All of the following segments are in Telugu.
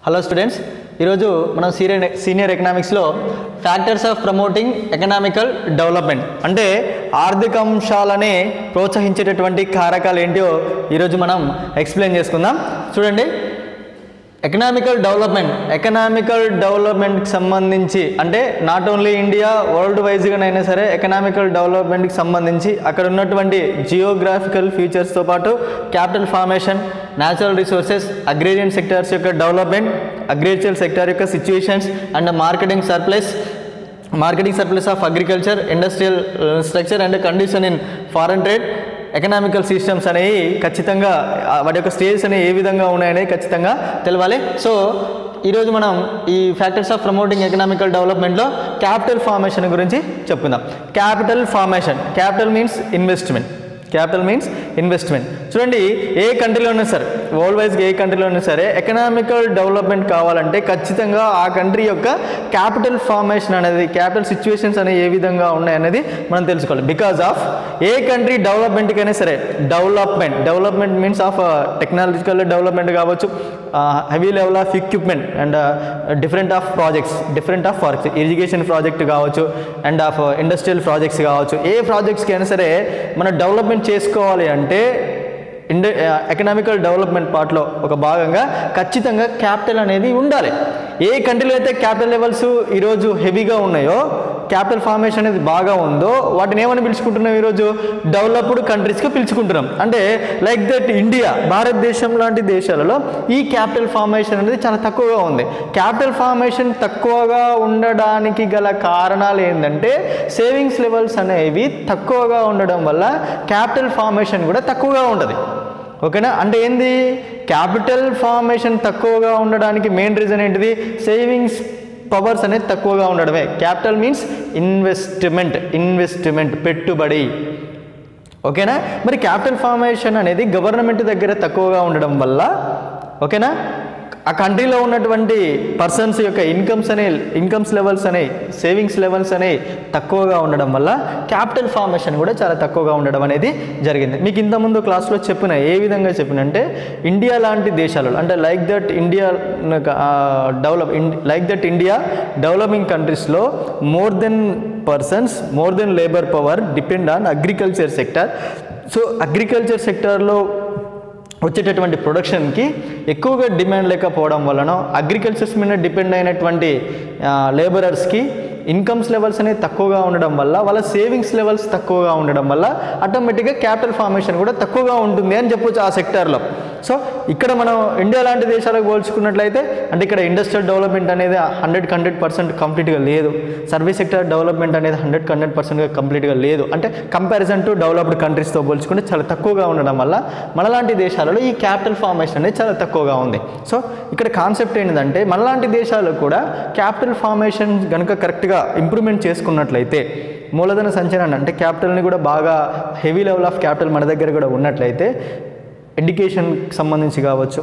హలో స్టూడెంట్స్, ఈరోజు మనం సీనియర్ ఎకనామిక్స్లో factors of promoting economical development అంటే ఆర్థిక అంశాలని ప్రోత్సహించేటటువంటి కారకాలు ఏంటో ఈరోజు మనం ఎక్స్ప్లెయిన్ చేసుకుందాం. చూడండి, ఎకనామికల్ డెవలప్మెంట్కి సంబంధించి అంటే నాట్ ఓన్లీ ఇండియా, వరల్డ్ వైజ్గానైనా సరే ఎకనామికల్ డెవలప్మెంట్కి సంబంధించి అక్కడ ఉన్నటువంటి జియోగ్రాఫికల్ ఫీచర్స్తో పాటు capital formation, natural resources, agrarian sectors యొక్క డెవలప్మెంట్, అగ్రికల్చర్ సెక్టార్ యొక్క situations and marketing surplus of agriculture, industrial structure and condition in foreign trade, economical systems అనేవి ఖచ్చితంగా వాటి యొక్క స్టేజెస్ అనేవి ఏ విధంగా ఉన్నాయనేది ఖచ్చితంగా తెలవాలి. సో ఈరోజు మనం ఈ ఫ్యాక్టర్స్ ఆఫ్ ప్రమోటింగ్ ఎకనామికల్ డెవలప్మెంట్లో క్యాపిటల్ ఫార్మేషన్ గురించి చెప్పుకుందాం. Capital means investment. చూడండి, ఏ కంట్రీలో ఉన్నా సరే, వరల్డ్ వైజ్గా ఏ కంట్రీలో ఉన్నా సరే ఎకనామికల్ డెవలప్మెంట్ కావాలంటే ఖచ్చితంగా ఆ కంట్రీ యొక్క క్యాపిటల్ ఫార్మేషన్ అనేది, క్యాపిటల్ సిచ్యువేషన్స్ అనేవి ఏ విధంగా ఉన్నాయనేది మనం తెలుసుకోవాలి. బికాజ్ ఆఫ్ ఏ కంట్రీ డెవలప్మెంట్కైనా సరే development means of technological development కావచ్చు, heavy level of equipment and different of works, irrigation project కావచ్చు అండ్ ఆఫ్ ఇండస్ట్రియల్ ప్రాజెక్ట్స్ కావచ్చు. ఏ ప్రాజెక్ట్స్కి అయినా సరే మనం డెవలప్మెంట్ చేసుకోవాలి అంటే ఎకనామికల్ డెవలప్మెంట్ పార్ట్లో ఒక భాగంగా ఖచ్చితంగా క్యాపిటల్ అనేది ఉండాలి. ఏ కంట్రీలో అయితే క్యాపిటల్ లెవెల్స్ ఈరోజు హెవీగా ఉన్నాయో, క్యాపిటల్ ఫార్మేషన్ అనేది బాగా ఉందో, వాటిని ఏమని పిలుచుకుంటున్నాం ఈరోజు? డెవలప్డ్ కంట్రీస్గా పిలుచుకుంటున్నాం. అంటే లైక్ దట్ ఇండియా, భారతదేశం లాంటి దేశాలలో ఈ క్యాపిటల్ ఫార్మేషన్ అనేది చాలా తక్కువగా ఉంది. క్యాపిటల్ ఫార్మేషన్ తక్కువగా ఉండడానికి గల కారణాలు ఏంటంటే సేవింగ్స్ లెవెల్స్ అనేవి తక్కువగా ఉండడం వల్ల క్యాపిటల్ ఫార్మేషన్ కూడా తక్కువగా ఉంటుంది. ఓకేనా? అంటే ఏంది, క్యాపిటల్ ఫార్మేషన్ తక్కువగా ఉండడానికి మెయిన్ రీజన్ ఏంటిది? సేవింగ్స్ పవర్స్ అనేది తక్కువగా ఉండడమే. క్యాపిటల్ మీన్స్ ఇన్వెస్ట్మెంట్ పెట్టుబడి. ఓకేనా? మరి క్యాపిటల్ ఫార్మేషన్ అనేది గవర్నమెంట్ దగ్గర తక్కువగా ఉండడం వల్ల, ఓకేనా, ఆ కంట్రీలో ఉన్నటువంటి పర్సన్స్ యొక్క ఇన్కమ్స్ లెవెల్స్ అనేవి, సేవింగ్స్ లెవెల్స్ అనేవి తక్కువగా ఉండడం వల్ల క్యాపిటల్ ఫార్మేషన్ కూడా చాలా తక్కువగా ఉండడం అనేది జరిగింది. మీకు ఇంతకుముందు క్లాస్లో ఏ విధంగా చెప్పినంటే ఇండియా లాంటి దేశాలలో అంటే లైక్ దట్ ఇండియా డెవలపింగ్ కంట్రీస్లో more than labour power depend on agriculture sector. So agriculture సెక్టార్లో వచ్చేటటువంటి ప్రొడక్షన్కి ఎక్కువగా డిమాండ్ లేకపోవడం వలన అగ్రికల్చర్స్ మీద డిపెండ్ అయినటువంటి లేబరర్స్కి ఇన్కమ్స్ లెవెల్స్ అనేవి తక్కువగా ఉండడం వల్ల, వాళ్ళ సేవింగ్స్ లెవెల్స్ తక్కువగా ఉండడం వల్ల ఆటోమేటిక్గా క్యాపిటల్ ఫార్మేషన్ కూడా తక్కువగా ఉంటుంది అని చెప్పొచ్చు ఆ సెక్టార్లో. సో ఇక్కడ మనం ఇండియా లాంటి దేశాలకు పోల్చుకున్నట్లయితే అంటే ఇక్కడ ఇండస్ట్రియల్ డెవలప్మెంట్ అనేది 100% కంప్లీట్గా లేదు. సర్వీస్ సెక్టర్ డెవలప్మెంట్ అనేది 100% కంప్లీట్గా లేదు. అంటే కంపారిజన్ టు డెవలప్డ్ కంట్రీస్తో పోల్చుకుంటే చాలా తక్కువగా ఉండడం వల్ల మనలాంటి దేశాలలో ఈ క్యాపిటల్ ఫార్మేషన్ అనేది చాలా తక్కువగా ఉంది. సో ఇక్కడ కాన్సెప్ట్ ఏంటంటే మనలాంటి దేశాలు కూడా క్యాపిటల్ ఫార్మేషన్ కనుక కరెక్ట్గా ఇంప్రూవ్మెంట్ చేసుకున్నట్లయితే, మూలధన సంచలనం అంటే క్యాపిటల్ని కూడా బాగా హెవీ లెవెల్ ఆఫ్ క్యాపిటల్ మన దగ్గర కూడా ఉన్నట్లయితే ఎడ్యుకేషన్కి సంబంధించి కావచ్చు,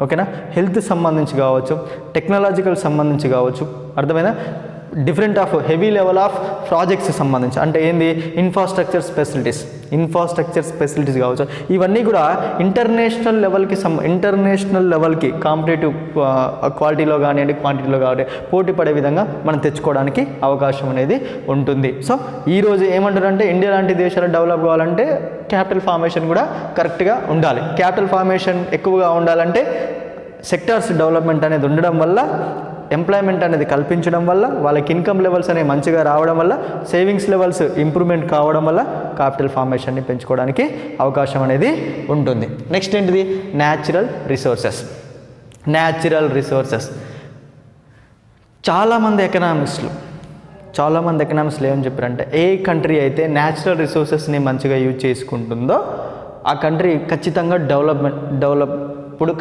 ఓకేనా, హెల్త్ సంబంధించి కావచ్చు, టెక్నాలజికల్ సంబంధించి కావచ్చు, అర్థమైనా, different of heavy level of projects సంబంధించి అంటే ఏంది ఇన్ఫ్రాస్ట్రక్చర్ ఫెసిలిటీస్ కావచ్చు. ఇవన్నీ కూడా ఇంటర్నేషనల్ లెవెల్కి కాంపిటేటివ్ క్వాలిటీలో కానివ్వండి, క్వాంటిటీలో కానివ్వండి పోటీ పడే విధంగా మనం తెచ్చుకోవడానికి అవకాశం అనేది ఉంటుంది. సో ఈరోజు ఏమంటారంటే ఇండియా లాంటి దేశాలు డెవలప్ కావాలంటే క్యాపిటల్ ఫార్మేషన్ కూడా కరెక్ట్గా ఉండాలి. క్యాపిటల్ ఫార్మేషన్ ఎక్కువగా ఉండాలంటే సెక్టార్స్ డెవలప్మెంట్ అనేది ఉండడం వల్ల, ఎంప్లాయ్మెంట్ అనేది కల్పించడం వల్ల, వాళ్ళకి ఇన్కమ్ లెవెల్స్ అనేవి మంచిగా రావడం వల్ల, సేవింగ్స్ లెవెల్స్ ఇంప్రూవ్మెంట్ కావడం వల్ల క్యాపిటల్ ఫార్మేషన్ని పెంచుకోవడానికి అవకాశం అనేది ఉంటుంది. నెక్స్ట్ ఏంటిది? Natural resources. చాలామంది ఎకనామిక్స్లు ఏమని చెప్పారంటే ఏ కంట్రీ అయితే న్యాచురల్ రిసోర్సెస్ని మంచిగా యూజ్ చేసుకుంటుందో ఆ కంట్రీ ఖచ్చితంగా డెవలప్డ్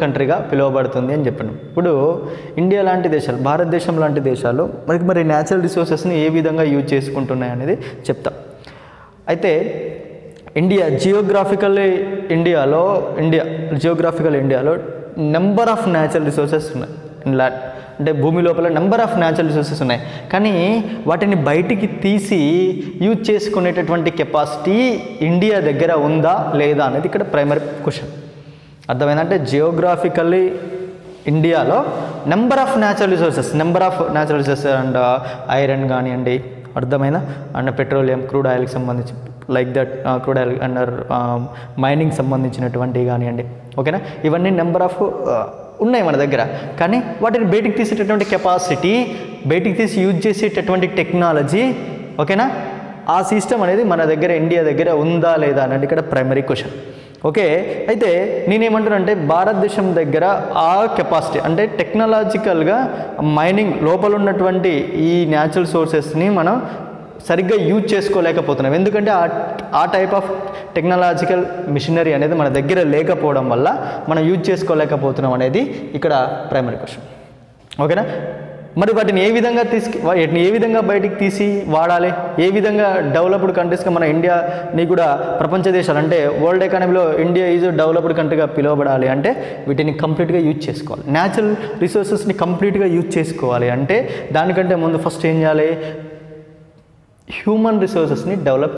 కంట్రీగా పిలువబడుతుంది అని చెప్పాను. ఇప్పుడు ఇండియా లాంటి దేశాలు, భారతదేశం లాంటి దేశాలు మరి న్యాచురల్ రిసోర్సెస్ని ఏ విధంగా యూజ్ చేసుకుంటున్నాయి అనేది చెప్తా. అయితే జియోగ్రాఫికల్ ఇండియాలో నెంబర్ ఆఫ్ న్యాచురల్ రిసోర్సెస్ ఉన్నాయి. అంటే భూమి లోపల నెంబర్ ఆఫ్ న్యాచురల్ రిసోర్సెస్ ఉన్నాయి, కానీ వాటిని బయటికి తీసి యూజ్ చేసుకునేటటువంటి కెపాసిటీ ఇండియా దగ్గర ఉందా లేదా అనేది ఇక్కడ ప్రైమరీ క్వశ్చన్. అర్థమైందంటే జియోగ్రాఫికల్లీ ఇండియాలో number of natural resources and iron కానివ్వండి, అర్థమైనా, అండ్ పెట్రోలియం, క్రూడ్ ఆయిల్కి సంబంధించి like that, crude oil and mining సంబంధించినటువంటివి కానివ్వండి, ఓకేనా, ఇవన్నీ నెంబర్ ఆఫ్ ఉన్నాయి మన దగ్గర. కానీ వాటిని బయటికి తీసేటటువంటి కెపాసిటీ, బయటికి తీసి యూజ్ చేసేటటువంటి టెక్నాలజీ, ఓకేనా, ఆ సిస్టమ్ అనేది మన దగ్గర ఇండియా దగ్గర ఉందా లేదా అనేది ఇక్కడ ప్రైమరీ క్వశ్చన్. ఓకే, అయితే నేనేమంటానంటే భారతదేశం దగ్గర ఆ కెపాసిటీ అంటే టెక్నాలజికల్గా మైనింగ్ లోపల ఉన్నటువంటి ఈ న్యాచురల్ సోర్సెస్ని మనం సరిగ్గా యూజ్ చేసుకోలేకపోతున్నాం. ఎందుకంటే ఆ టైప్ ఆఫ్ టెక్నాలజికల్ మిషనరీ అనేది మన దగ్గర లేకపోవడం వల్ల మనం యూజ్ చేసుకోలేకపోతున్నాం అనేది ఇక్కడ ప్రైమరీ క్వశ్చన్. ఓకేనా, మరి వాటిని ఏ విధంగా బయటికి తీసి వాడాలి, ఏ విధంగా డెవలప్డ్ కంట్రీస్గా మన ఇండియాని కూడా ప్రపంచ దేశాలు అంటే వరల్డ్ ఎకానమీలో ఇండియా ఈజ్ డెవలప్డ్ కంట్రీగా పిలువబడాలి అంటే వీటిని కంప్లీట్గా యూజ్ చేసుకోవాలి. న్యాచురల్ రిసోర్సెస్ని కంప్లీట్గా యూజ్ చేసుకోవాలి అంటే దానికంటే ముందు ఫస్ట్ ఏం చేయాలి, హ్యూమన్ రిసోర్సెస్ని డెవలప్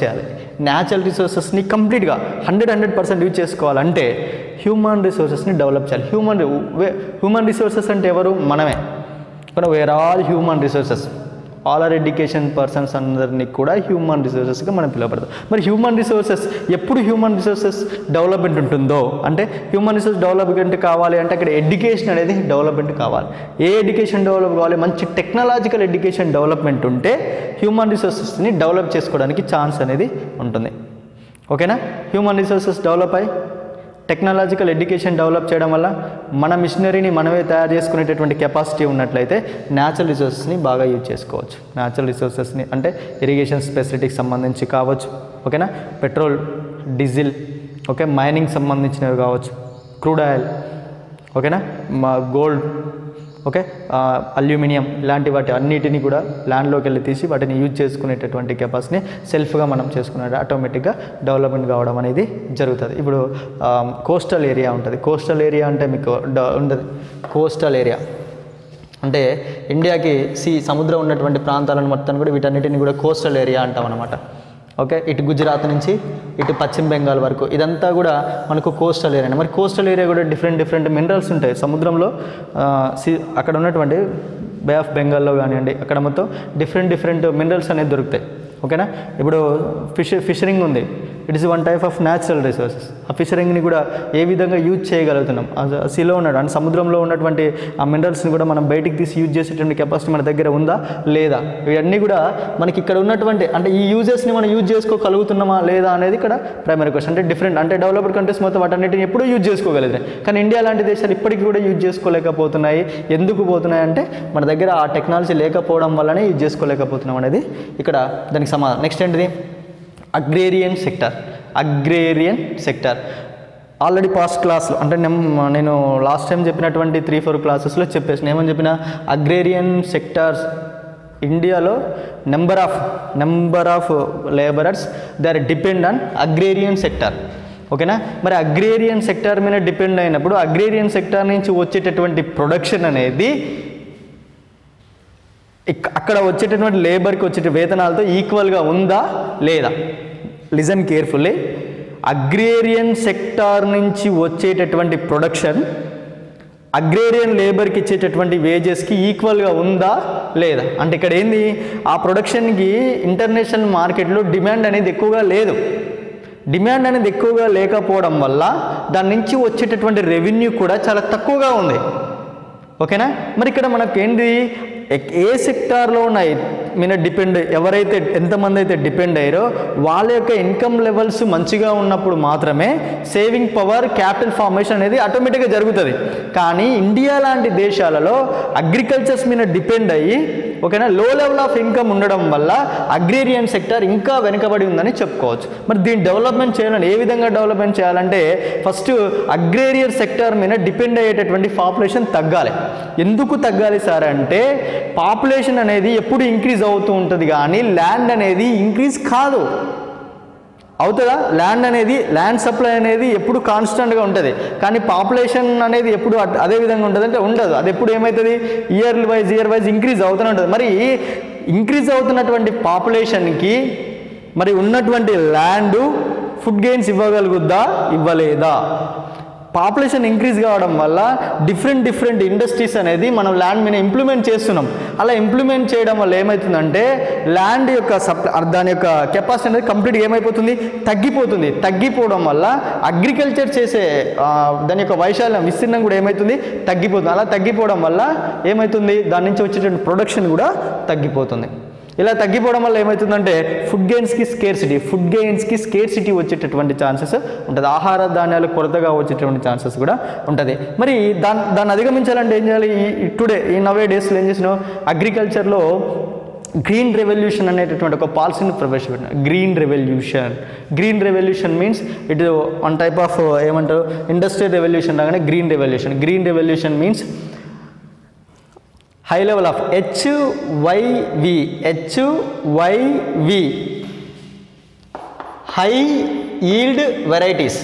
చేయాలి. న్యాచురల్ రిసోర్సెస్ని కంప్లీట్గా 100% యూజ్ చేసుకోవాలంటే హ్యూమన్ రిసోర్సెస్ని డెవలప్ చేయాలి. హ్యూమన్ రిసోర్సెస్ అంటే ఎవరు? మనమే. Where all human resources, all are education persons అందరినీ కూడా హ్యూమన్ రిసోర్సెస్గా మనం పిలువబడతాం. మరి హ్యూమన్ రిసోర్సెస్ ఎప్పుడు హ్యూమన్ రిసోర్సెస్ డెవలప్మెంట్ ఉంటుందో అంటే హ్యూమన్ రిసోర్స్ డెవలప్మెంట్ కావాలి అంటే అక్కడ ఎడ్యుకేషన్ అనేది డెవలప్మెంట్ కావాలి. ఏ ఎడ్యుకేషన్ డెవలప్ కావాలి? మంచి టెక్నాలజికల్ ఎడ్యుకేషన్ డెవలప్మెంట్ ఉంటే హ్యూమన్ రిసోర్సెస్ని డెవలప్ చేసుకోవడానికి ఛాన్స్ అనేది ఉంటుంది. ఓకేనా, హ్యూమన్ రిసోర్సెస్ డెవలప్ అయ్యి టెక్నాలజికల్ ఎడ్యుకేషన్ డెవలప్ చేయడం వల్ల మన మిషనరీని మనమే తయారు చేసుకునేటటువంటి కెపాసిటీ ఉన్నట్లయితే న్యాచురల్ రిసోర్సెస్ని బాగా యూజ్ చేసుకోవచ్చు. న్యాచురల్ రిసోర్సెస్ని అంటే ఇరిగేషన్ ఫెసిలిటీకి సంబంధించి కావచ్చు, ఓకేనా, పెట్రోల్, డీజిల్, ఓకే, మైనింగ్ సంబంధించినవి కావచ్చు, క్రూడ్ ఆయిల్, ఓకేనా, గోల్డ్, ఓకే, అల్యూమినియం, ఇలాంటి వాటి అన్నిటినీ కూడా ల్యాండ్లోకి వెళ్ళి తీసి వాటిని యూజ్ చేసుకునేటటువంటి కెపాసిటీని సెల్ఫ్గా మనం చేసుకునే ఆటోమేటిక్గా డెవలప్మెంట్ కావడం అనేది జరుగుతుంది. ఇప్పుడు కోస్టల్ ఏరియా ఉంటుంది. కోస్టల్ ఏరియా అంటే మీకు ఉండదు. కోస్టల్ ఏరియా అంటే ఇండియాకి సముద్రం ఉన్నటువంటి ప్రాంతాలను మొత్తం కూడా వీటన్నిటిని కూడా కోస్టల్ ఏరియా అంటాం అన్నమాట. ఓకే, ఇటు గుజరాత్ నుంచి ఇటు పశ్చిమ బెంగాల్ వరకు ఇదంతా కూడా మనకు కోస్టల్ ఏరియా. మరి కోస్టల్ ఏరియా కూడా డిఫరెంట్ మినరల్స్ ఉంటాయి సముద్రంలో. అక్కడ ఉన్నటువంటి బే ఆఫ్ బెంగాల్లో కానివ్వండి, అక్కడ మొత్తం డిఫరెంట్ మినరల్స్ అనేది దొరుకుతాయి. ఓకేనా, ఇప్పుడు ఫిషరింగ్ ఉంది. It is one type of natural resources. ఆ ఫిషరింగ్ని కూడా ఏ విధంగా యూజ్ చేయగలుగుతున్నాం, సీలో ఉన్నాడు అంటే సముద్రంలో ఉన్నటువంటి ఆ మినరల్స్ని కూడా మనం బయటికి తీసి యూజ్ చేసేటువంటి కెపాసిటీ మన దగ్గర ఉందా లేదా, ఇవన్నీ కూడా మనకి ఇక్కడ ఉన్నటువంటి అంటే ఈ యూజెస్ని మనం యూజ్ చేసుకోగలుగుతున్నామా లేదా అనేది ఇక్కడ ప్రైమరీ క్వశ్చన్. అంటే డిఫరెంట్ అంటే డెవలప్డ్ కంట్రీస్ మొత్తం వాటన్నిటిని ఎప్పుడూ యూజ్ చేసుకోగలిగాయి, కానీ ఇండియా లాంటి దేశాలు ఇప్పటికీ కూడా యూజ్ చేసుకోలేకపోతున్నాయి. ఎందుకు పోతున్నాయి అంటే మన దగ్గర ఆ టెక్నాలజీ లేకపోవడం వల్లనే యూజ్ చేసుకోలేకపోతున్నాం అనేది ఇక్కడ దానికి సమాధానం. నెక్స్ట్ ఏంటిది? Agrarian sector. ఆల్రెడీ పాస్ట్ క్లాస్లో అంటే నేను లాస్ట్ టైం చెప్పినటువంటి 3-4 క్లాసెస్లో చెప్పేసిన ఏమని చెప్పిన, అగ్రేరియన్ సెక్టార్స్ ఇండియాలో number of labourers they are depend on agrarian sector. ఓకేనా, మరి అగ్రేరియన్ సెక్టార్ మీద డిపెండ్ అయినప్పుడు అగ్రేరియన్ సెక్టార్ నుంచి వచ్చేటటువంటి ప్రొడక్షన్ అనేది అక్కడ వచ్చేటటువంటి లేబర్కి వచ్చే వేతనాలతో ఈక్వల్గా ఉందా లేదా? Listen carefully. అగ్రేరియన్ సెక్టార్ నుంచి వచ్చేటటువంటి ప్రొడక్షన్ అగ్రేరియన్ లేబర్కి ఇచ్చేటటువంటి వేజెస్కి ఈక్వల్గా ఉందా లేదా? అంటే ఇక్కడ ఏంది, ఆ ప్రొడక్షన్కి ఇంటర్నేషనల్ మార్కెట్లో డిమాండ్ అనేది ఎక్కువగా లేదు. డిమాండ్ అనేది ఎక్కువగా లేకపోవడం వల్ల దాని నుంచి వచ్చేటటువంటి రెవెన్యూ కూడా చాలా తక్కువగా ఉంది. ఓకేనా, మరి ఇక్కడ మనకు ఏంటి, ఏ సెక్టార్లో ఉన్నాయి మీద డిపెండ్, ఎవరైతే ఎంతమంది అయితే డిపెండ్ అయ్యారో వాళ్ళ యొక్క ఇన్కమ్ లెవెల్స్ మంచిగా ఉన్నప్పుడు మాత్రమే సేవింగ్ పవర్, క్యాపిటల్ ఫార్మేషన్ అనేది ఆటోమేటిక్గా జరుగుతుంది. కానీ ఇండియా లాంటి దేశాలలో అగ్రికల్చర్స్ మీద డిపెండ్ అయ్యి, ఓకేనా, లో లెవెల్ ఆఫ్ ఇన్కమ్ ఉండడం వల్ల అగ్రేరియన్ సెక్టార్ ఇంకా వెనుకబడి ఉందని చెప్పుకోవచ్చు. మరి దీన్ని డెవలప్మెంట్ చేయాలని ఏ విధంగా డెవలప్మెంట్ చేయాలంటే ఫస్ట్ అగ్రేరియన్ సెక్టార్ మీద డిపెండ్ అయ్యేటటువంటి పాపులేషన్ తగ్గాలి. ఎందుకు తగ్గాలి సార్ అంటే పాపులేషన్ అనేది ఎప్పుడు ఇంక్రీజ్ అవుతూ ఉంటుంది కానీ ల్యాండ్ అనేది ఇంక్రీజ్ కాదు. అవుతుందా? ల్యాండ్ సప్లై అనేది ఎప్పుడు కాన్స్టెంట్గా ఉంటుంది, కానీ పాపులేషన్ అనేది ఎప్పుడు అదే విధంగా ఉంటుంది అంటే ఉండదు. అది ఎప్పుడు ఏమవుతుంది, ఇయర్ వైజ్ ఇంక్రీజ్ అవుతూనే ఉంటుంది. మరి ఇంక్రీజ్ అవుతున్నటువంటి పాపులేషన్కి మరి ఉన్నటువంటి ల్యాండ్ ఫుడ్ గెయిన్స్ ఇవ్వగలుగుద్దా, ఇవ్వలేదా? పాపులేషన్ ఇంక్రీజ్ కావడం వల్ల డిఫరెంట్ ఇండస్ట్రీస్ అనేది మనం ల్యాండ్ మీద ఇంప్లిమెంట్ చేస్తున్నాం. అలా ఇంప్లిమెంట్ చేయడం వల్ల ఏమవుతుందంటే ల్యాండ్ యొక్క దాని యొక్క కెపాసిటీ అనేది కంప్లీట్గా ఏమైపోతుంది, తగ్గిపోవడం వల్ల అగ్రికల్చర్ చేసే దాని యొక్క వైశాల్యం విస్తీర్ణం కూడా ఏమవుతుంది, తగ్గిపోతుంది. అలా తగ్గిపోవడం వల్ల ఏమవుతుంది, దాని నుంచి వచ్చేటువంటి ప్రొడక్షన్ కూడా తగ్గిపోతుంది. ఇలా తగ్గిపోవడం వల్ల ఏమవుతుందంటే ఫుడ్ గెయిన్స్కి స్కేర్సిటీ వచ్చేటటువంటి ఛాన్సెస్ ఉంటుంది. ఆహార ధాన్యాలు కొరతగా వచ్చేటటువంటి ఛాన్సెస్ కూడా ఉంటుంది. మరి దాన్ని అధిగమించాలంటే ఏం చేయాలి? ఈ నవే డేస్లో ఏం చేసినాం, అగ్రికల్చర్లో గ్రీన్ రెవల్యూషన్ అనేటటువంటి ఒక పాలసీని ప్రవేశపెట్టిన. Green revolution means it one type of ఏమంటారు, ఇండస్ట్రియల్ రెవల్యూషన్ లాగానే green revolution means high level of HYV high yield varieties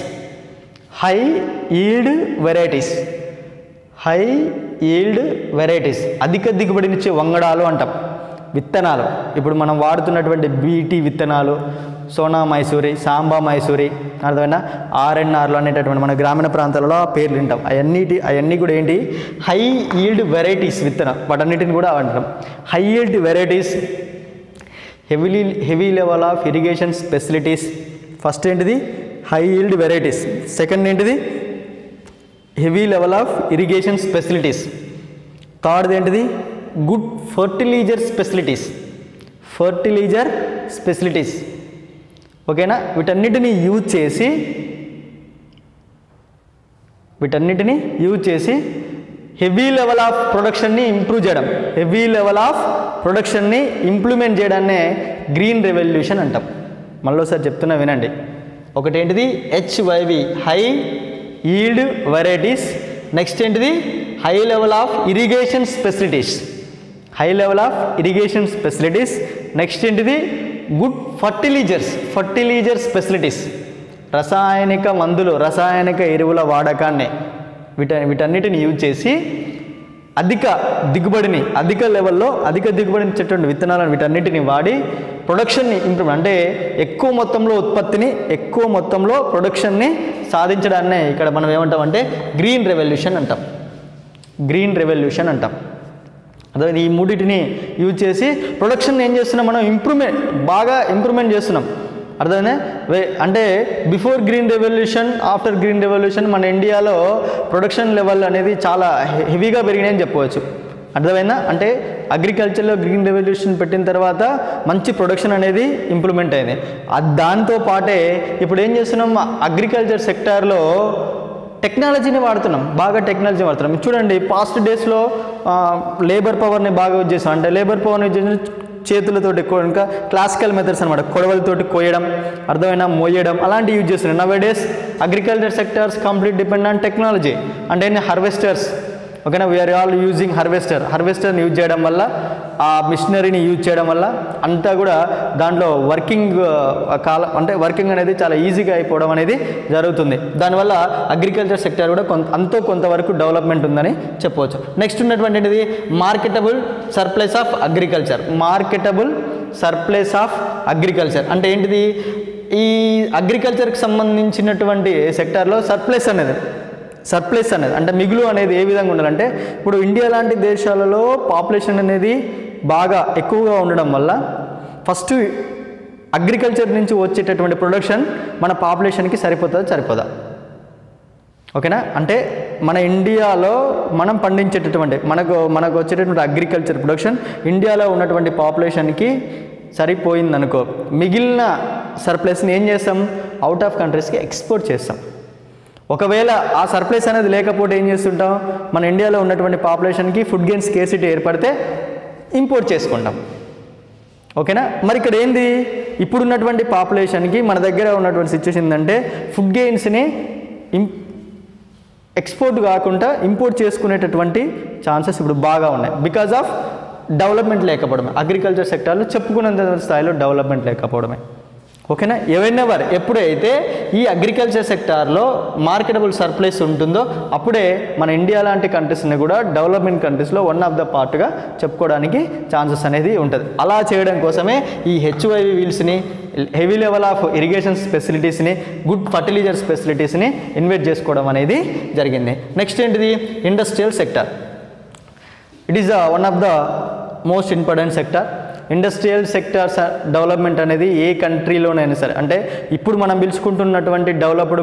అధిక దిగుబడినిచ్చే వంగడాలు అంటాం, విత్తనాలు. ఇప్పుడు మనం వాడుతున్నటువంటి బీటీ విత్తనాలు, సోనా మైసూరి, సాంబా మైసూరి, అర్థమైనా ఆర్ఎన్ఆర్లు అనేటటువంటి మన గ్రామీణ ప్రాంతాలలో పేర్లు వింటాం. అవన్నీ కూడా ఏంటి, హై ఈల్డ్ వెరైటీస్ విత్తనం, వాటన్నిటిని కూడా అంటాం high yield varieties. Heavy level of irrigation facilities. First ఏంటిది, హై ఈల్డ్ వెరైటీస్. సెకండ్ ఏంటిది, heavy level of irrigation facilities. Third ఏంటిది, గుడ్ ఫర్టిలైజర్ స్పెసిలిటీస్. ఓకేనా? వీటన్నిటిని యూజ్ చేసి హెవీ లెవెల్ ఆఫ్ ప్రొడక్షన్ని ఇంప్లిమెంట్ చేయడాన్నే గ్రీన్ రెవల్యూషన్ అంటాం. మళ్ళీసారి చెప్తున్నా వినండి. ఒకటేంటిది HYV high yield varieties. Next ఏంటిది, high level of irrigation facilities. Next ఏంటిది, గుడ్ ఫర్టిలైజర్ స్పెసిలిటీస్. రసాయనిక ఎరువుల వాడకాన్ని వీటన్నిటిని యూజ్ చేసి అధిక దిగుబడినిచ్చేటువంటి విత్తనాలను వీటన్నిటిని వాడి ప్రొడక్షన్ని ఇంప్రూవ్, అంటే ఎక్కువ మొత్తంలో ఉత్పత్తిని, ఎక్కువ మొత్తంలో ప్రొడక్షన్ని సాధించడాన్నే ఇక్కడ మనం ఏమంటామంటే గ్రీన్ రెవల్యూషన్ అంటాం. అదే ఈ మూడింటిని యూజ్ చేసి ప్రొడక్షన్ ఏం చేస్తున్నాం, మనం బాగా ఇంప్రూవ్మెంట్ చేస్తున్నాం. అర్థమైందా? అంటే before green revolution, after green revolution మన ఇండియాలో ప్రొడక్షన్ లెవెల్ అనేది చాలా హెవీగా పెరిగినాయని చెప్పవచ్చు. అర్థమైందా? అంటే అగ్రికల్చర్లో గ్రీన్ రెవల్యూషన్ పెట్టిన తర్వాత మంచి ప్రొడక్షన్ అనేది ఇంప్రూవ్మెంట్ అయింది. దాంతో పాటే ఇప్పుడు ఏం చేస్తున్నాం, అగ్రికల్చర్ సెక్టార్లో టెక్నాలజీని వాడుతున్నాం. చూడండి, పాస్ట్ డేస్లో లేబర్ పవర్ని బాగా యూజ్ చేస్తాం. అంటే లేబర్ పవర్ని యూజ్ చేసిన చేతులతోటి ఇంకా క్లాసికల్ మెథడ్స్ అనమాట, కొడవలతోటి కోయడం, అర్థమైనా మోయడం, అలాంటివి యూజ్ చేస్తున్నాం. Now days agriculture sectors complete depend on technology. అంటే హార్వెస్టర్స్. ఓకేనా? వీఆర్ ఆల్ యూజింగ్ హార్వెస్టర్ని యూజ్ చేయడం వల్ల, ఆ మిషనరీని యూజ్ చేయడం వల్ల అంతా కూడా దాంట్లో వర్కింగ్ అనేది చాలా ఈజీగా అయిపోవడం అనేది జరుగుతుంది. దానివల్ల అగ్రికల్చర్ సెక్టర్ కూడా కొంతవరకు డెవలప్మెంట్ ఉందని చెప్పవచ్చు. నెక్స్ట్ ఉన్నటువంటి ఏంటిది, మార్కెటబుల్ సర్ప్లస్ ఆఫ్ అగ్రికల్చర్. అంటే ఏంటిది, ఈ అగ్రికల్చర్కి సంబంధించినటువంటి సెక్టార్లో సర్ప్లస్ అనేది అంటే మిగులు అనేది ఏ విధంగా ఉండాలంటే, ఇప్పుడు ఇండియా లాంటి దేశాలలో పాపులేషన్ అనేది బాగా ఎక్కువగా ఉండడం వల్ల ఫస్ట్ అగ్రికల్చర్ నుంచి వచ్చేటటువంటి ప్రొడక్షన్ మన పాపులేషన్కి సరిపోదా? ఓకేనా? అంటే మన ఇండియాలో మనం పండించేటటువంటి మనకు వచ్చేటటువంటి అగ్రికల్చర్ ప్రొడక్షన్ ఇండియాలో ఉన్నటువంటి పాపులేషన్కి సరిపోయిందనుకో, మిగిలిన సర్ప్లస్ని ఏం చేస్తాం, అవుట్ ఆఫ్ కంట్రీస్కి ఎక్స్పోర్ట్ చేస్తాం. ఒకవేళ ఆ సర్ప్లస్ అనేది లేకపోతే ఏం చేస్తుంటాం, మన ఇండియాలో ఉన్నటువంటి పాపులేషన్కి ఫుడ్ గెయిన్ స్కేర్సిటీ ఏర్పడితే ఇంపోర్ట్ చేసుకుంటాం. ఓకేనా? మరి ఇక్కడ ఏంది, ఇప్పుడున్నటువంటి పాపులేషన్కి మన దగ్గర ఉన్నటువంటి సిచ్యువేషన్ ఏంటంటే ఫుడ్ గెయిన్స్ని ఎక్స్పోర్ట్ కాకుండా ఇంపోర్ట్ చేసుకునేటటువంటి ఛాన్సెస్ ఇప్పుడు బాగా ఉన్నాయి. బికాజ్ ఆఫ్ డెవలప్మెంట్ లేకపోవడమే, అగ్రికల్చర్ సెక్టార్లో చెప్పుకున్నంత స్థాయిలో డెవలప్మెంట్ లేకపోవడమే. ఓకేనా. ఎవెనెవర్ ఎప్పుడైతే ఈ అగ్రికల్చర్ సెక్టార్లో మార్కెటబుల్ సర్ప్లస్ ఉంటుందో అప్పుడే మన ఇండియా లాంటి కంట్రీస్ని కూడా డెవలప్మెంట్ కంట్రీస్లో వన్ ఆఫ్ ద పార్ట్గా చెప్పుకోవడానికి ఛాన్సెస్ అనేది ఉంటుంది. అలా చేయడం కోసమే ఈ హెచ్వైవి వీల్స్ని, హెవీ లెవెల్ ఆఫ్ ఇరిగేషన్ ఫెసిలిటీస్ని, గుడ్ ఫర్టిలైజర్స్ ఫెసిలిటీస్ని ఇన్వెస్ట్ చేసుకోవడం అనేది జరిగింది. నెక్స్ట్ ఏంటిది? Industrial sector. It is one of the most important sector. Industrial sectors development అనేది ఏ కంట్రీలోనైనా సరే, అంటే ఇప్పుడు మనం పిలుచుకుంటున్నటువంటి డెవలప్డ్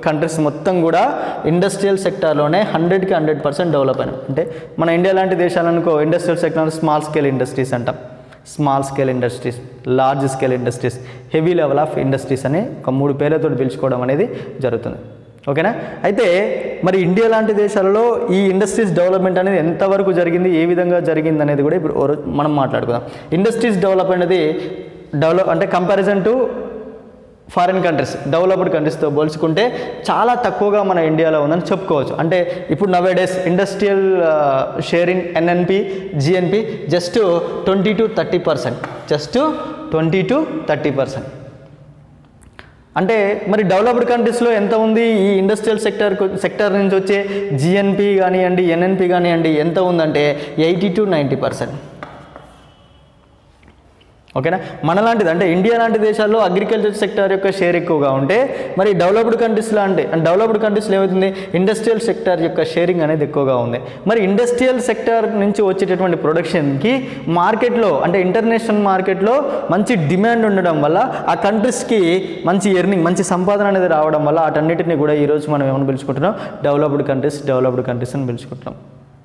కంట్రీస్ మొత్తం కూడా ఇండస్ట్రియల్ సెక్టార్లోనే 100కి 100% డెవలప్ అయినాయి. అంటే మన ఇండియా లాంటి దేశాలనుకో industrial sector small scale industries అంటాం. Small scale industries, large scale industries, heavy level of industries అని ఒక 3 పేర్లతో పిలుచుకోవడం అనేది జరుగుతుంది. ఓకేనా. అయితే మరి ఇండియా లాంటి దేశాలలో ఈ ఇండస్ట్రీస్ డెవలప్మెంట్ అనేది ఎంతవరకు జరిగింది, ఏ విధంగా జరిగింది అనేది కూడా ఇప్పుడు మనం మాట్లాడుకుందాం. ఇండస్ట్రీస్ డెవలప్ అనేది అంటే comparison to foreign countries, developed కంట్రీస్తో పోల్చుకుంటే చాలా తక్కువగా మన ఇండియాలో ఉందని చెప్పుకోవచ్చు. అంటే ఇప్పుడు nowadays industrial sharing NNP, GNP just 20 to 30%, just 20 to 30%. అంటే మరి డెవలప్డ్ కంట్రీస్లో ఎంత ఉంది? ఈ ఇండస్ట్రియల్ సెక్టర్ నుంచి వచ్చే జిఎన్పి కానివ్వండి, ఎన్ఎన్పి కానివ్వండి ఎంత ఉందంటే 80 to 90%. ఓకేనా. మనలాంటిది అంటే ఇండియా లాంటి దేశాల్లో అగ్రికల్చర్ సెక్టార్ యొక్క షేర్ ఎక్కువగా ఉంటే మరి డెవలప్డ్ కంట్రీస్లో డెవలప్డ్ కంట్రీస్లో ఏమవుతుంది? ఇండస్ట్రియల్ సెక్టార్ యొక్క షేరింగ్ అనేది ఎక్కువగా ఉంది. మరి ఇండస్ట్రియల్ సెక్టార్ నుంచి వచ్చేటటువంటి ప్రొడక్షన్కి మార్కెట్లో అంటే ఇంటర్నేషనల్ మార్కెట్లో మంచి డిమాండ్ ఉండడం వల్ల ఆ కంట్రీస్కి మంచి ఎర్నింగ్, మంచి సంపాదన అనేది రావడం వల్ల వాటన్నిటిని కూడా ఈరోజు మనం ఏమని పిలుచుకుంటున్నాం? డెవలప్డ్ కంట్రీస్ అని పిలుచుకుంటున్నాం.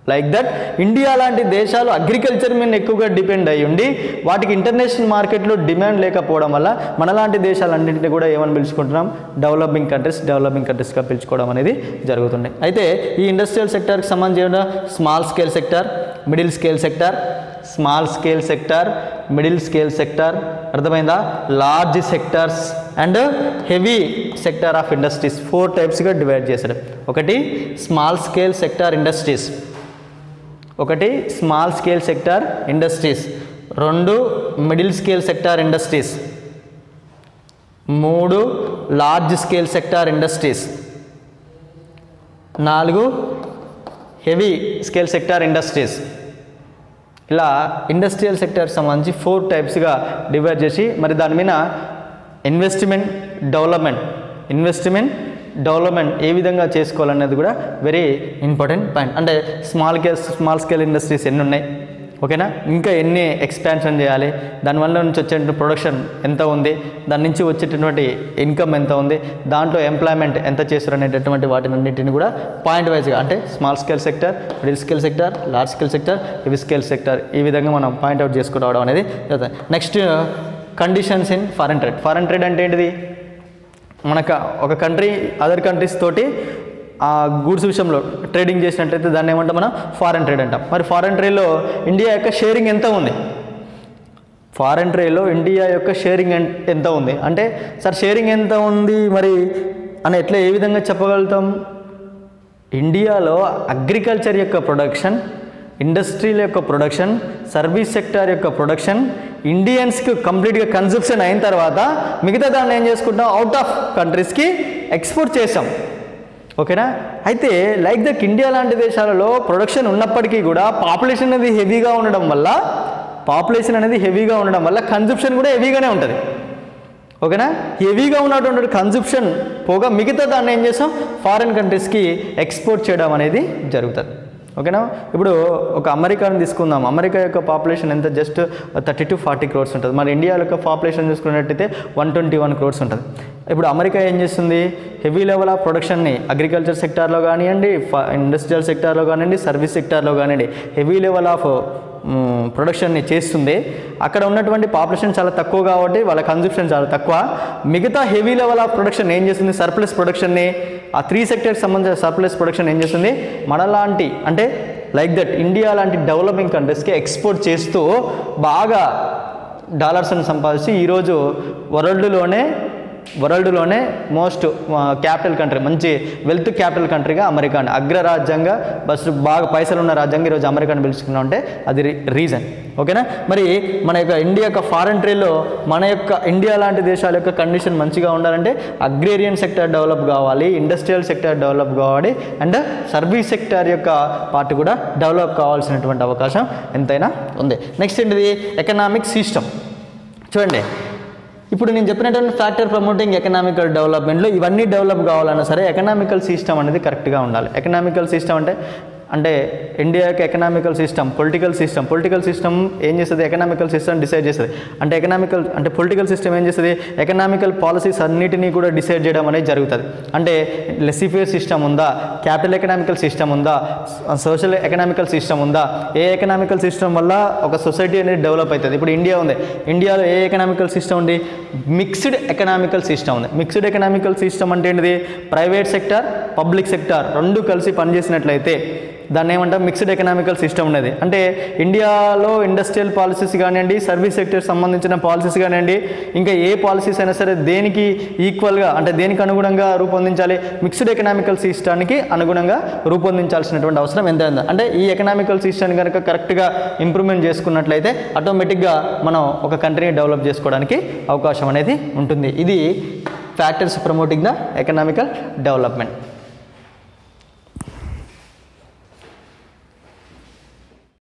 లైక్ దట్ ఇండియా లాంటి దేశాలు అగ్రికల్చర్ మీద ఎక్కువగా డిపెండ్ అయ్యి ఉండి వాటికి ఇంటర్నేషనల్ మార్కెట్లో డిమాండ్ లేకపోవడం వల్ల మనలాంటి దేశాలన్నింటినీ కూడా ఏమని పిలుచుకుంటున్నాం? డెవలపింగ్ కంట్రీస్గా పిలుచుకోవడం అనేది జరుగుతుంది. అయితే ఈ ఇండస్ట్రియల్ సెక్టార్కి సంబంధించిన small scale sector, middle scale sector, small scale sector, middle scale sector, అర్థమైందా? Large sectors and heavy sector of industries 4 టైప్స్గా డివైడ్ చేశాడు. ఒకటి స్మాల్ స్కేల్ సెక్టార్ ఇండస్ట్రీస్, ఒకటి small scale sector industries, 2 middle scale sector industries, 3 large scale sector industries, 4 heavy scale sector industries. ఇలా ఇండస్ట్రియల్ సెక్టార్కి సంబంధించి 4 టైప్స్గా డివైడ్ చేసి మరి దాని మీద ఇన్వెస్ట్మెంట్ డెవలప్మెంట్ ఏ విధంగా చేసుకోవాలనేది కూడా వెరీ ఇంపార్టెంట్ పాయింట్. అంటే స్మాల్ స్కేల్ ఇండస్ట్రీస్ ఎన్ని ఉన్నాయి, ఓకేనా, ఇంకా ఎన్ని ఎక్స్పాన్షన్ చేయాలి, దానివల్ల నుంచి వచ్చేటువంటి ప్రొడక్షన్ ఎంత ఉంది, దాని నుంచి వచ్చేటటువంటి ఇన్కమ్ ఎంత ఉంది, దాంట్లో ఎంప్లాయ్మెంట్ ఎంత చేస్తారు అనేటటువంటి వాటినన్నింటిని కూడా పాయింట్ వైజ్గా అంటే small scale sector, middle scale sector, large scale sector, heavy scale sector ఈ విధంగా మనం పాయింట్అవుట్ చేసుకురావడం అనేది జరుగుతుంది. Next conditions in foreign trade అంటే ఏంటిది? మనకు ఒక కంట్రీ అదర్ కంట్రీస్ తోటి ఆ గూడ్స్ విషయంలో ట్రేడింగ్ చేసినట్లయితే దాన్ని ఏమంటాం మనం? ఫారెన్ ట్రేడ్ అంటాం. మరి ఫారెన్ ట్రేడ్లో ఇండియా యొక్క షేరింగ్ ఎంత ఉంది? ఫారెన్ ట్రేడ్లో ఇండియా యొక్క షేరింగ్ ఎంత ఉంది అంటే సార్ షేరింగ్ ఎంత ఉంది మరి అని ఎట్లా ఏ విధంగా చెప్పగలుగుతాం? ఇండియాలో అగ్రికల్చర్ యొక్క ప్రొడక్షన్, ఇండస్ట్రీల యొక్క ప్రొడక్షన్, సర్వీస్ సెక్టార్ యొక్క ప్రొడక్షన్ ఇండియన్స్కి కంప్లీట్గా కన్సంప్షన్ అయిన తర్వాత మిగతా దాన్ని ఏం చేసుకుంటాం? అవుట్ ఆఫ్ కంట్రీస్కి ఎక్స్పోర్ట్ చేసాం. ఓకేనా. అయితే లైక్ దట్ ఇండియా లాంటి దేశాలలో ప్రొడక్షన్ ఉన్నప్పటికీ కూడా పాపులేషన్ అనేది హెవీగా ఉండడం వల్ల కన్సంప్షన్ కూడా హెవీగానే ఉంటుంది. ఓకేనా. హెవీగా ఉన్నటువంటి కన్సంప్షన్ పోగా మిగతా దాన్ని ఏం చేస్తాం? ఫారిన్ కంట్రీస్కి ఎక్స్పోర్ట్ చేయడం అనేది జరుగుతుంది. ఓకేనా. ఇప్పుడు ఒక అమెరికాని తీసుకుందాం. అమెరికా యొక్క పాపులేషన్ ఎంత? జస్ట్ 30 to 40 crores ఉంటుంది. మరి ఇండియా యొక్క పాపులేషన్ చూసుకున్నట్టయితే 121 crores ఉంటుంది. ఇప్పుడు అమెరికా ఏం చేస్తుంది? హెవీ లెవెల్ ఆఫ్ ప్రొడక్షన్ని అగ్రికల్చర్ సెక్టార్లో కానివ్వండి, ఇండస్ట్రియల్ సెక్టార్లో కానివ్వండి, సర్వీస్ సెక్టార్లో కానివ్వండి హెవీ లెవెల్ ఆఫ్ ప్రొడక్షన్ని చేస్తుంది. అక్కడ ఉన్నటువంటి పాపులేషన్ చాలా తక్కువ కాబట్టి వాళ్ళ కన్సంప్షన్ చాలా తక్కువ. మిగతా హెవీ లెవెల్ ఆఫ్ ప్రొడక్షన్ ఏం చేస్తుంది? సర్ప్లస్ ప్రొడక్షన్ని, ఆ 3 సెక్టర్కి సంబంధించిన సర్ప్లస్ ప్రొడక్షన్ ఏం చేస్తుంది? మనలాంటి అంటే లైక్ దట్ ఇండియా లాంటి డెవలపింగ్ కంట్రీస్కి ఎక్స్పోర్ట్ చేస్తూ బాగా డాలర్స్ని సంపాదించి ఈరోజు వరల్డ్లోనే వరల్డ్లోనే మోస్ట్ క్యాపిటల్ కంట్రీ, మంచి వెల్త్ క్యాపిటల్ కంట్రీగా అమెరికా, అగ్రరాజ్యంగా బాగా పైసలు ఉన్న రాజ్యంగా ఈరోజు అమెరికాను పిలుచుకున్నాం అంటే అది రీజన్. ఓకేనా. మరి మన యొక్క ఇండియా యొక్క ఫారెన్ ట్రేడ్లో మన యొక్క ఇండియా లాంటి దేశాల యొక్క కండిషన్ మంచిగా ఉండాలంటే అగ్రేరియన్ సెక్టర్ డెవలప్ కావాలి, ఇండస్ట్రియల్ సెక్టర్ డెవలప్ కావాలి, అండ్ సర్వీస్ సెక్టర్ యొక్క పార్ట్ కూడా డెవలప్ కావాల్సినటువంటి అవకాశం ఎంతైనా ఉంది. నెక్స్ట్ ఏంటిది, ఎకనామిక్ సిస్టమ్. చూడండి, ఇప్పుడు నేను చెప్పినటువంటి ఫ్యాక్టర్ ప్రమోటింగ్ ఎకనామికల్ డెవలప్మెంట్లో ఇవన్నీ డెవలప్ కావాలన్నా సరే ఎకనామికల్ సిస్టమ్ అనేది కరెక్ట్గా ఉండాలి. ఎకనామికల్ సిస్టమ్ అంటే ఇండియా యొక్క ఎకనామికల్ సిస్టమ్, పొలిటికల్ సిస్టమ్ ఏం చేస్తుంది, ఎకనామికల్ సిస్టమ్ డిసైడ్ చేస్తుంది. అంటే పొలిటికల్ సిస్టమ్ ఏం చేస్తుంది, ఎకనామికల్ పాలసీస్ అన్నిటినీ కూడా డిసైడ్ చేయడం అనేది జరుగుతుంది. అంటే లెసిఫేర్ సిస్టమ్ ఉందా, క్యాపిటల్ ఎకనామికల్ సిస్టమ్ ఉందా, సోషల్ ఎకనామికల్ సిస్టమ్ ఉందా, ఏ ఎకనామికల్ సిస్టమ్ వల్ల ఒక సొసైటీ అనేది డెవలప్ అవుతుంది. ఇప్పుడు ఇండియా ఉంది, ఇండియాలో ఏ ఎకనామికల్ సిస్టమ్ ఉంది, మిక్స్డ్ ఎకనామికల్ సిస్టమ్ ఉంది. మిక్స్డ్ ఎకనామికల్ సిస్టమ్ అంటే ఏంటిది, ప్రైవేట్ సెక్టార్ పబ్లిక్ సెక్టార్ రెండు కలిసి పనిచేసినట్లయితే దాన్ని ఏమంటాం, మిక్స్డ్ ఎకనామికల్ సిస్టమ్ ఉన్నది. అంటే ఇండియాలో ఇండస్ట్రియల్ పాలసీస్ కానివ్వండి, సర్వీస్ సెక్టర్ సంబంధించిన పాలసీస్ కానివ్వండి, ఇంకా ఏ పాలసీస్ అయినా సరే దేనికి ఈక్వల్గా అంటే దేనికి అనుగుణంగా రూపొందించాలి, మిక్స్డ్ ఎకనామికల్ సిస్టానికి అనుగుణంగా రూపొందించాల్సినటువంటి అవసరం ఎంత ఉంది. అంటే ఈ ఎకనామికల్ సిస్టాన్ని కనుక కరెక్ట్గా ఇంప్రూవ్మెంట్ చేసుకున్నట్లయితే ఆటోమేటిక్గా మనం ఒక కంట్రీని డెవలప్ చేసుకోవడానికి అవకాశం అనేది ఉంటుంది. ఇది factors promoting the economical development.